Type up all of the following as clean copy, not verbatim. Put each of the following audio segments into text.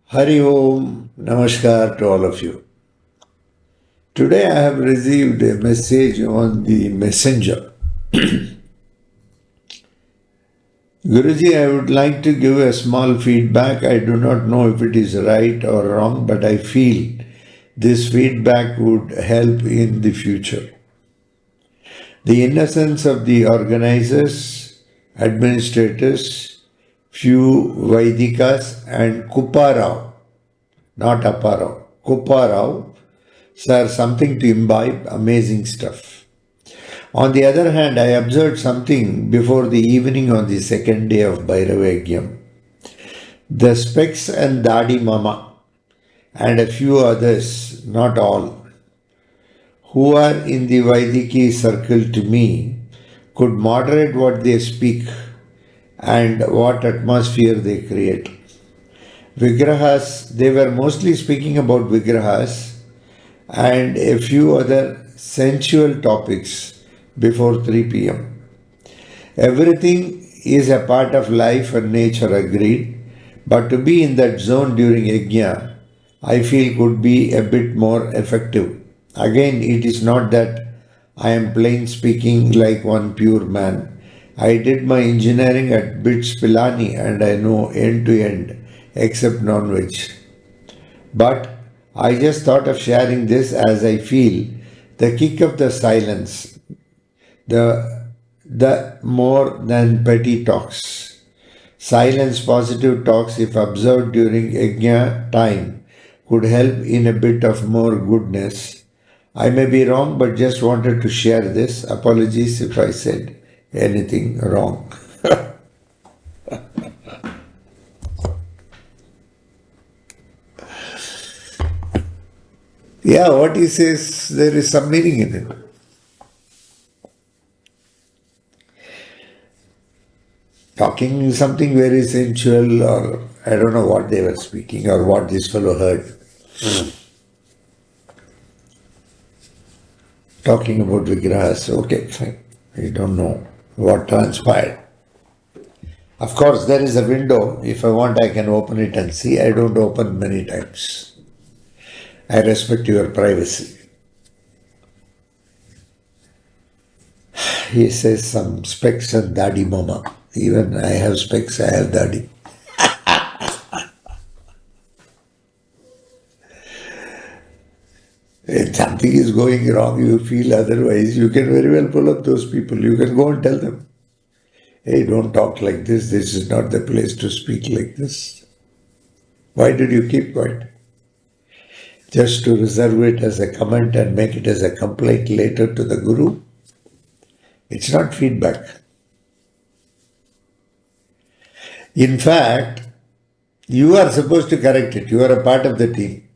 Hari Om, Namaskar to all of you. Today I have received a message on the messenger. Guruji, I would like to give a small feedback. I do not know if it is right or wrong, but I feel this feedback would help in the future. The innocence of the organizers, administrators, few Vaidikas, and Kuparao, not Aparao, Kuparao, are something to imbibe, amazing stuff. On the other hand, I observed something before the evening on the second day of Bhairavagyam. The Specs and Dadi Mama and a few others, not all, who are in the Vaidiki circle to me, could moderate what they speak and what atmosphere they create. Vigrahas, they were mostly speaking about Vigrahas and a few other sensual topics before 3 p.m. Everything is a part of life and nature, agreed, but to be in that zone during yajna, I feel could be a bit more effective. Again, it is not that I am plain speaking like one pure man. I did my engineering at BITS Pilani and I know end to end except non-veg. But I just thought of sharing this as I feel the kick of the silence, the more than petty talks. Silence positive talks, if observed during yajna time, could help in a bit of more goodness. I may be wrong, but just wanted to share this. Apologies if I said anything wrong. Yeah, what he says, there is some meaning in it. Talking something very sensual, or I don't know what they were speaking or what this fellow heard. Talking about Vigrahas, okay, fine. I don't know what transpired. Of course, there is a window. If I want, I can open it and see. I don't open many times. I respect your privacy. He says some specs and dadi mama. Even I have specs, I have dadi. If something is going wrong, you feel otherwise, you can very well pull up those people. You can go and tell them, hey, don't talk like this. This is not the place to speak like this. Why did you keep quiet? Just to reserve it as a comment and make it as a complaint later to the Guru? It's not feedback. In fact, you are supposed to correct it. You are a part of the team.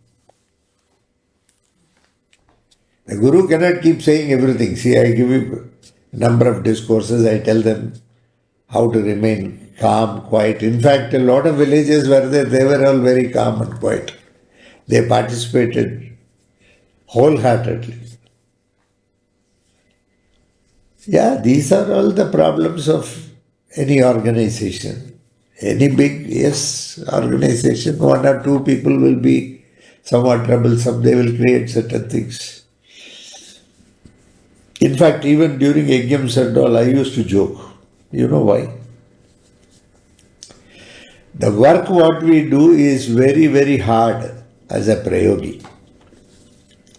The Guru cannot keep saying everything. See, I give you a number of discourses. I tell them how to remain calm, quiet. In fact, a lot of villages were there. They were all very calm and quiet. They participated wholeheartedly. Yeah, these are all the problems of any organization. Any big, yes, organization, one or two people will be somewhat troublesome. They will create certain things. In fact, even during yajnams and all, I used to joke. You know why? The work what we do is very, very hard as a prayogi.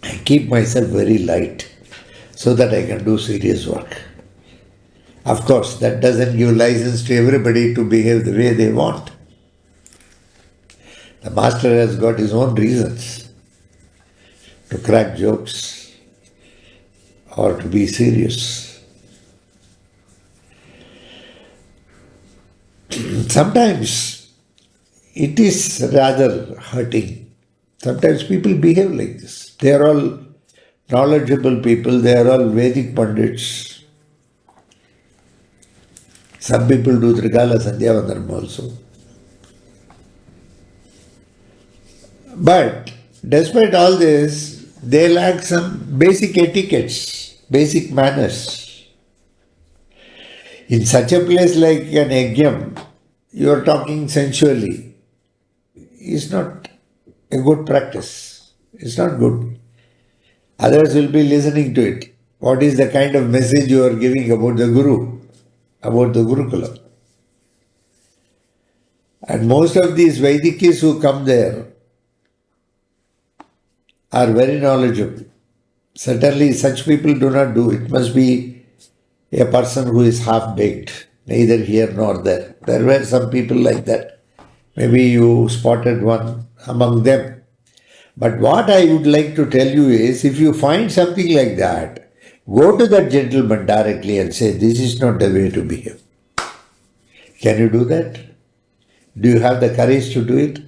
I keep myself very light so that I can do serious work. Of course, that doesn't give license to everybody to behave the way they want. The master has got his own reasons to crack jokes or to be serious. Sometimes it is rather hurting. Sometimes people behave like this. They are all knowledgeable people, they are all Vedic Pandits. Some people do Trikala Sandhyavandanam also. But despite all this, they lack some basic etiquettes, basic manners. In such a place like an yajnam, you are talking sensually. is not a good practice. It's not good. Others will be listening to it. What is the kind of message you are giving about the Guru, about the Gurukula? And most of these Vaidikis who come there are very knowledgeable. Certainly, such people do not do. It must be a person who is half-baked, neither here nor there. There were some people like that. Maybe you spotted one among them. But what I would like to tell you is, if you find something like that, go to that gentleman directly and say, this is not the way to behave. Can you do that? Do you have the courage to do it?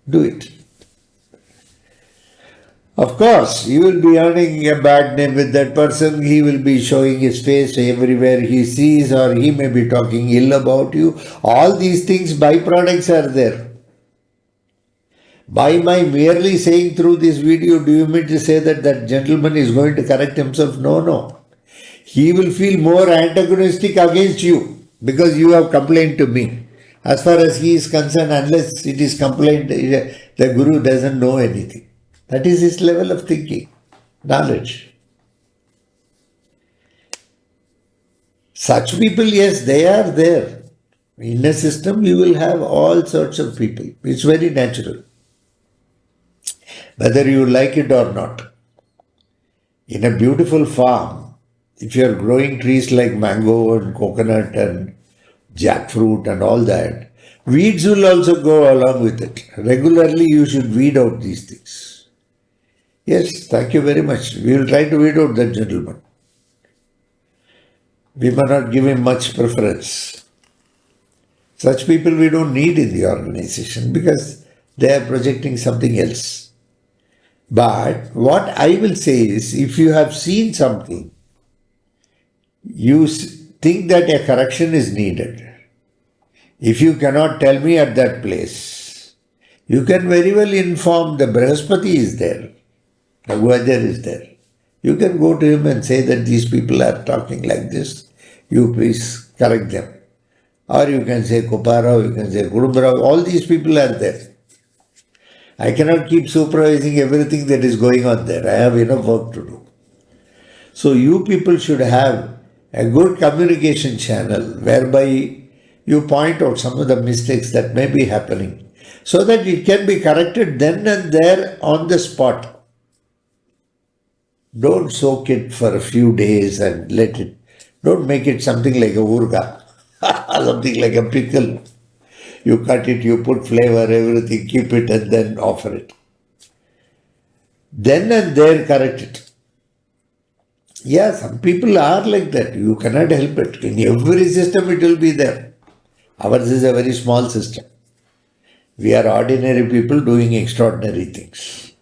Do it. Of course, you will be earning a bad name with that person. He will be showing his face everywhere he sees, or he may be talking ill about you. All these things, byproducts are there. By my merely saying through this video, do you mean to say that that gentleman is going to correct himself? No, no. He will feel more antagonistic against you because you have complained to me. As far as he is concerned, unless it is complained, the Guru doesn't know anything. That is his level of thinking, knowledge. Such people, yes, they are there. In a system, you will have all sorts of people. It's very natural. Whether you like it or not. In a beautiful farm, if you are growing trees like mango and coconut and jackfruit and all that, weeds will also go along with it. Regularly, you should weed out these things. Yes, thank you very much. We will try to weed out that gentleman. We may not give him much preference. Such people we don't need in the organization because they are projecting something else. But what I will say is, if you have seen something, you think that a correction is needed. If you cannot tell me at that place, you can very well inform the Brihaspati is there. The Guajar is there. You can go to him and say that these people are talking like this. You please correct them. Or you can say Kupara, you can say Kudumbara. All these people are there. I cannot keep supervising everything that is going on there. I have enough work to do. So you people should have a good communication channel whereby you point out some of the mistakes that may be happening so that it can be corrected then and there on the spot. Don't soak it for a few days and let it. Don't make it something like a urga, something like a pickle. You cut it, you put flavor, everything, keep it and then offer it. Then and there correct it. Yeah, some people are like that. You cannot help it. In every system it will be there. Ours is a very small system. We are ordinary people doing extraordinary things.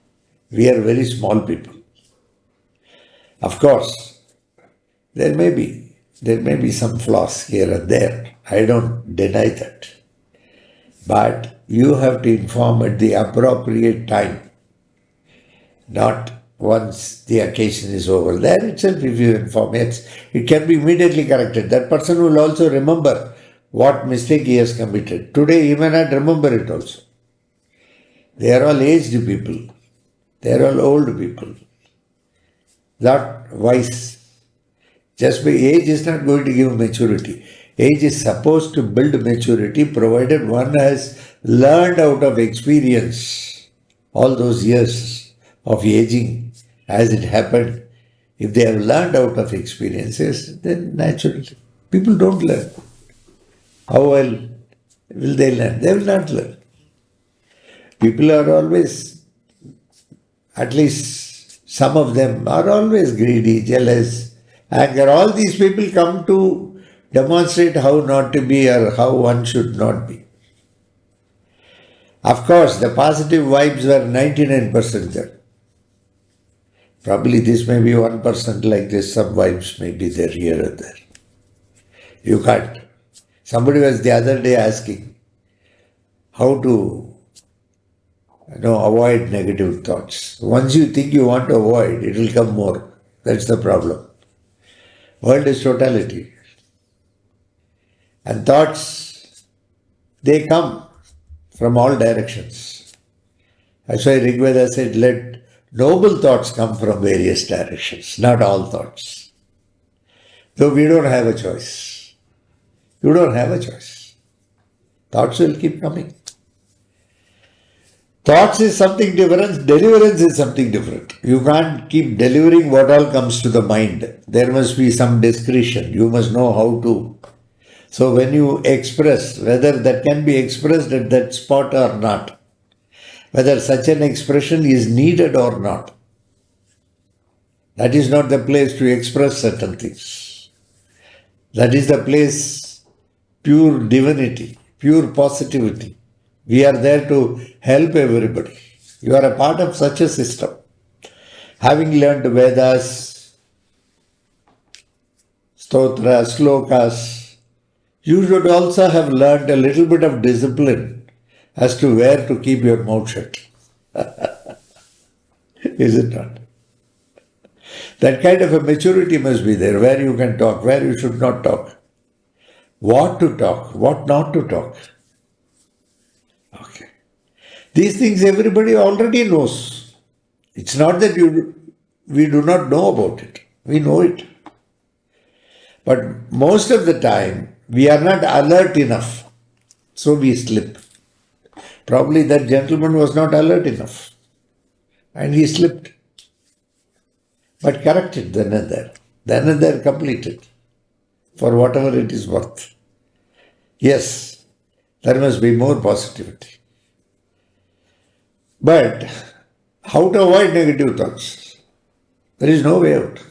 We are very small people. Of course, there may be some flaws here and there. I don't deny that. But you have to inform at the appropriate time, not once the occasion is over. There itself, if you inform it can be immediately corrected. That person will also remember what mistake he has committed. Today, he may not remember it also. They are all aged people. They are all old people. Not wise. Just by age is not going to give maturity. Age is supposed to build maturity provided one has learned out of experience all those years of aging as it happened. If they have learned out of experiences, then naturally people don't learn. How well will they learn? They will not learn. People are always, at least some of them are always greedy, jealous, anger. All these people come to demonstrate how not to be or how one should not be. Of course, the positive vibes were 99% there. Probably this may be 1% like this, some vibes may be there here and there. You can't. Somebody was the other day asking how to avoid negative thoughts. Once you think you want to avoid, it will come more. That's the problem. World is totality. And thoughts, they come from all directions. That's why Rigveda said, let noble thoughts come from various directions, not all thoughts. Though we don't have a choice. You don't have a choice. Thoughts will keep coming. Thoughts is something different, deliverance is something different. You can't keep delivering what all comes to the mind. There must be some discretion. You must know how to. So when you express, whether that can be expressed at that spot or not, whether such an expression is needed or not, that is not the place to express certain things. That is the place, pure divinity, pure positivity. We are there to help everybody. You are a part of such a system. Having learned Vedas, Stotras, Slokas, you should also have learned a little bit of discipline as to where to keep your mouth shut. Is it not? That kind of a maturity must be there, where you can talk, where you should not talk. What to talk, what not to talk. Okay. These things everybody already knows. It's not that we do not know about it. We know it. But most of the time, we are not alert enough. So we slip. Probably that gentleman was not alert enough. And he slipped. But corrected then and there. Then and there completed. For whatever it is worth. Yes, there must be more positivity. But how to avoid negative thoughts? There is no way out.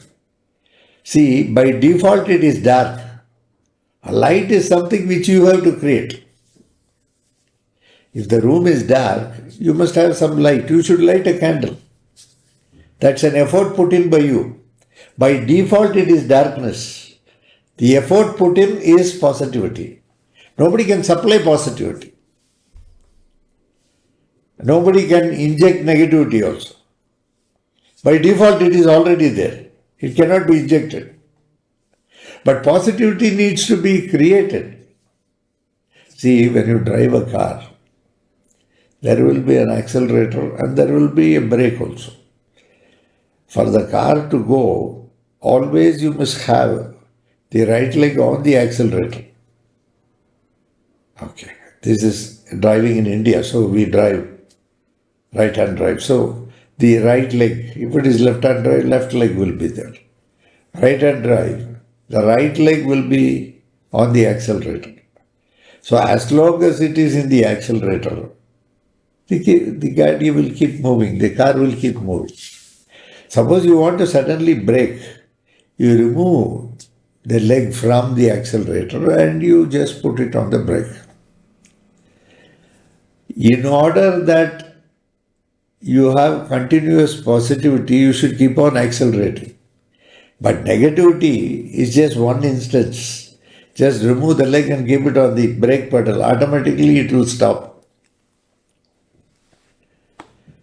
See, by default it is dark. A light is something which you have to create. If the room is dark, you must have some light. You should light a candle. That's an effort put in by you. By default it is darkness. The effort put in is positivity. Nobody can supply positivity. Nobody can inject negativity also. By default it is already there. It cannot be injected. But positivity needs to be created. See, when you drive a car, there will be an accelerator and there will be a brake also. For the car to go, always you must have the right leg on the accelerator. Okay, this is driving in India, so we drive right-hand drive. So the right leg, if it is left-hand drive, left leg will be there. Right-hand drive, the right leg will be on the accelerator. So as long as it is in the accelerator, the gaadi will keep moving, the car will keep moving. Suppose you want to suddenly brake, you remove the leg from the accelerator and you just put it on the brake. In order that you have continuous positivity, you should keep on accelerating. But negativity is just one instance. Just remove the leg and keep it on the brake pedal. Automatically it will stop.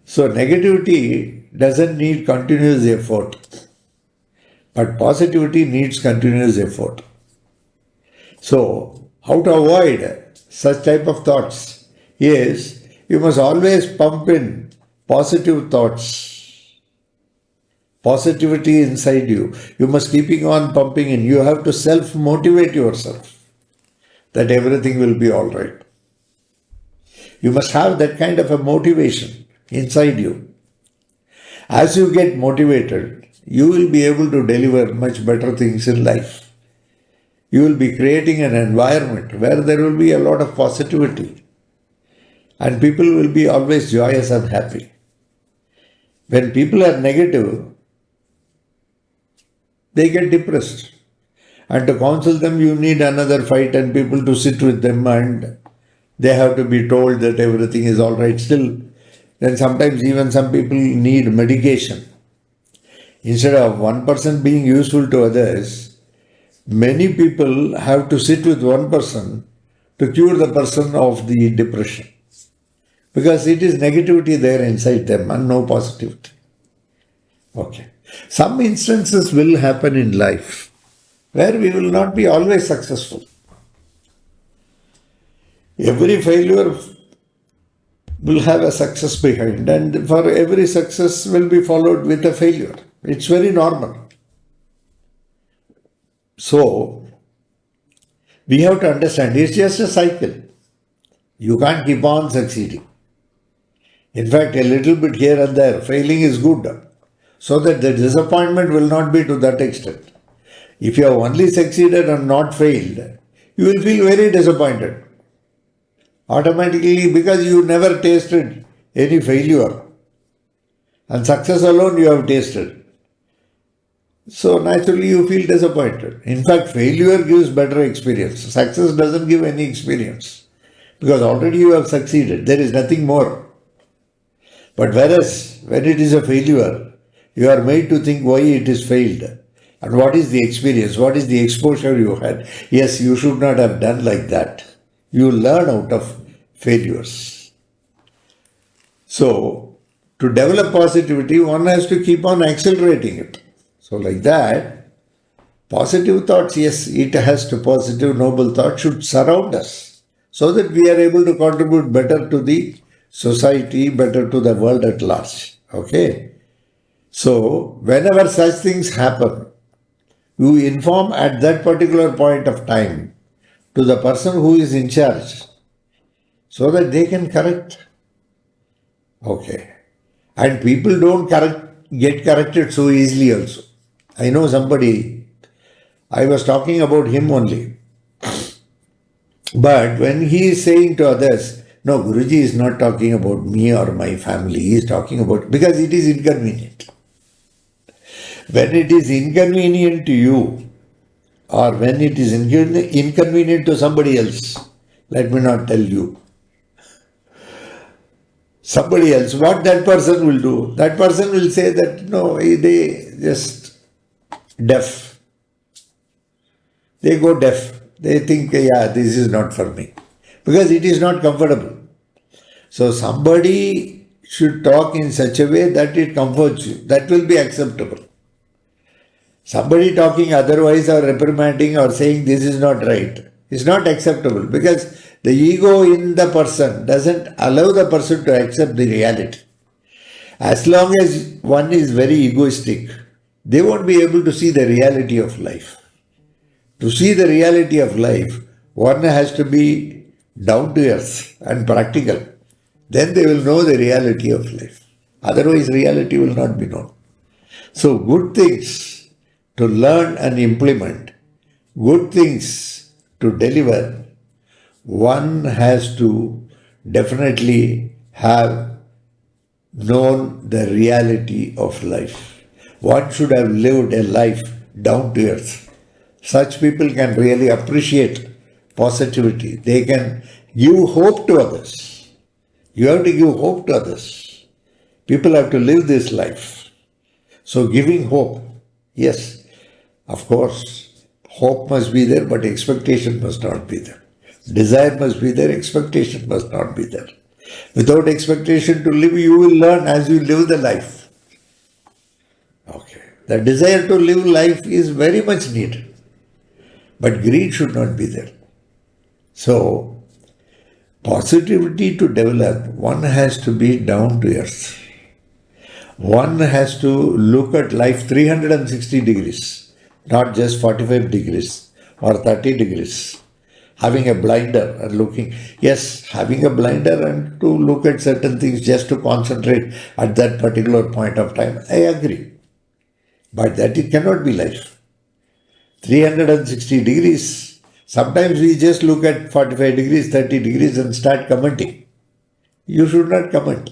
So negativity doesn't need continuous effort. But positivity needs continuous effort. So, how to avoid such type of thoughts? Is you must always pump in positive thoughts. Positivity inside you. You must keeping on pumping in. You have to self-motivate yourself that everything will be all right. You must have that kind of a motivation inside you. As you get motivated, you will be able to deliver much better things in life. You will be creating an environment where there will be a lot of positivity. And people will be always joyous and happy. When people are negative, they get depressed. And to counsel them, you need another fight and people to sit with them and they have to be told that everything is all right still. Then sometimes even some people need medication. Instead of one person being useful to others, many people have to sit with one person to cure the person of the depression. Because it is negativity there inside them and no positivity. Okay. Some instances will happen in life where we will not be always successful. Every failure will have a success behind, and for every success will be followed with a failure. It's very normal. So, we have to understand it's just a cycle. You can't keep on succeeding. In fact, a little bit here and there, failing is good, so that the disappointment will not be to that extent. If you have only succeeded and not failed, you will feel very disappointed. Automatically, because you never tasted any failure, and success alone you have tasted. So naturally you feel disappointed. In fact, failure gives better experience. Success doesn't give any experience, because already you have succeeded. There is nothing more. But whereas when it is a failure, you are made to think why it is failed. And what is the experience? What is the exposure you had? Yes, you should not have done like that. You learn out of failures. So, to develop positivity, one has to keep on accelerating it. So, like that, positive thoughts, yes, it has to positive, noble thoughts should surround us so that we are able to contribute better to the society, better to the world at large. Okay? So, whenever such things happen, you inform at that particular point of time to the person who is in charge so that they can correct. Okay. And people don't get corrected so easily also. I know somebody, I was talking about him only. But when he is saying to others, no, Guruji is not talking about me or my family, he is talking about, because it is inconvenient. When it is inconvenient to you, or when it is inconvenient to somebody else, let me not tell you, somebody else, what that person will do, that person will say that, no, they just deaf. They go deaf. They think, yeah, this is not for me. Because it is not comfortable. So somebody should talk in such a way that it comforts you. That will be acceptable. Somebody talking otherwise or reprimanding or saying this is not right is not acceptable, because the ego in the person doesn't allow the person to accept the reality. As long as one is very egoistic, they won't be able to see the reality of life. To see the reality of life, one has to be down to earth and practical. Then they will know the reality of life. Otherwise, reality will not be known. So, good things to learn and implement, good things to deliver, one has to definitely have known the reality of life. One should have lived a life down to earth. Such people can really appreciate positivity. They can give hope to others. You have to give hope to others. People have to live this life. So giving hope, yes, of course, hope must be there, but expectation must not be there. Desire must be there, expectation must not be there. Without expectation to live, you will learn as you live the life. Okay. The desire to live life is very much needed. But greed should not be there. So, positivity to develop, one has to be down to earth. One has to look at life 360 degrees. Not just 45 degrees or 30 degrees. Having a blinder and looking, yes, having a blinder and to look at certain things just to concentrate at that particular point of time, I agree. But that it cannot be life. 360 degrees, sometimes we just look at 45 degrees, 30 degrees and start commenting. You should not comment.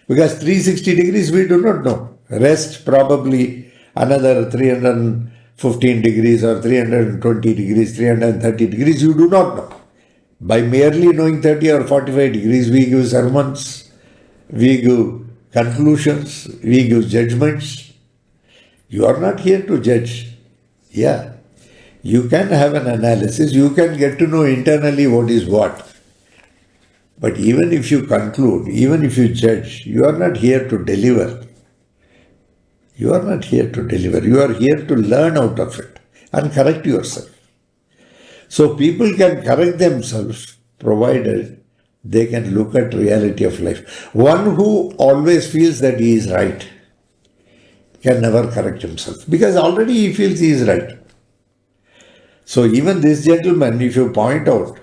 Because 360 degrees we do not know. Rest probably another 315 degrees or 320 degrees, 330 degrees, you do not know. By merely knowing 30 or 45 degrees, we give sermons, we give conclusions, we give judgments. You are not here to judge. Yeah, you can have an analysis, you can get to know internally what is what. But even if you conclude, even if you judge, you are not here to deliver. You are not here to deliver. You are here to learn out of it and correct yourself. So people can correct themselves provided they can look at reality of life. One who always feels that he is right can never correct himself because already he feels he is right. So even this gentleman, if you point out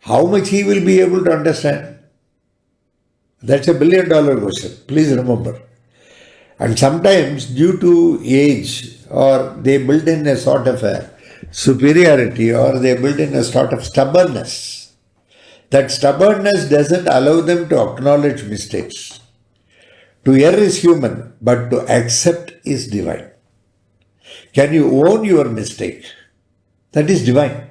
how much he will be able to understand, that's $1 billion question. Please remember. And sometimes due to age or they build in a sort of a superiority or they build in a sort of stubbornness. That stubbornness doesn't allow them to acknowledge mistakes. To err is human, but to accept is divine. Can you own your mistake? That is divine.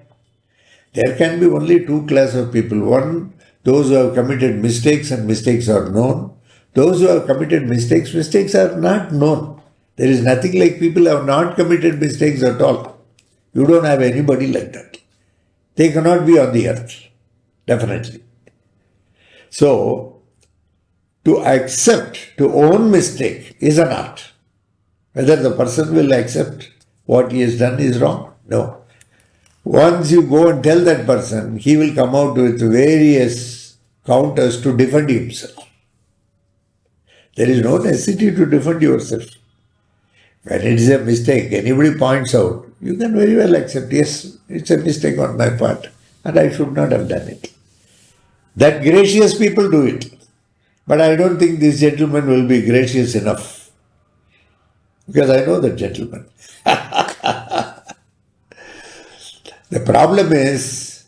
There can be only two classes of people. One, those who have committed mistakes and mistakes are known. Those who have committed mistakes, mistakes are not known. There is nothing like people who have not committed mistakes at all. You don't have anybody like that. They cannot be on the earth. Definitely. So, to accept, to own mistake is an art. Whether the person will accept what he has done is wrong, no. Once you go and tell that person, he will come out with various counters to defend himself. There is no necessity to defend yourself. When it is a mistake, anybody points out, you can very well accept, yes, it's a mistake on my part and I should not have done it. That gracious people do it. But I don't think this gentleman will be gracious enough. Because I know that gentleman. The problem is,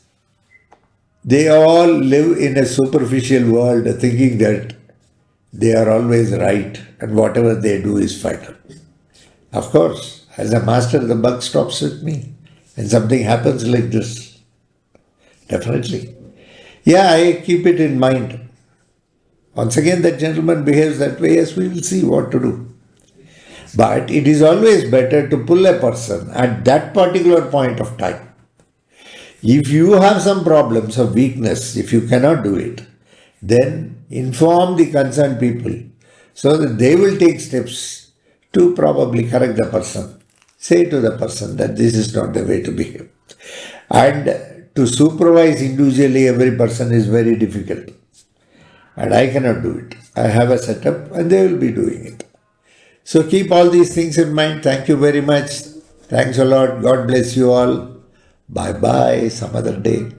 they all live in a superficial world thinking that they are always right and whatever they do is final. Of course, as a master, the buck stops with me. And something happens like this. Definitely. Yeah, I keep it in mind. Once again, that gentleman behaves that way, yes, we will see what to do. But it is always better to pull a person at that particular point of time. If you have some problems of weakness, if you cannot do it, then inform the concerned people so that they will take steps to probably correct the person. Say to the person that this is not the way to behave. And to supervise individually every person is very difficult. And I cannot do it. I have a setup and they will be doing it. So keep all these things in mind. Thank you very much. Thanks a lot. God bless you all. Bye-bye. Some other day.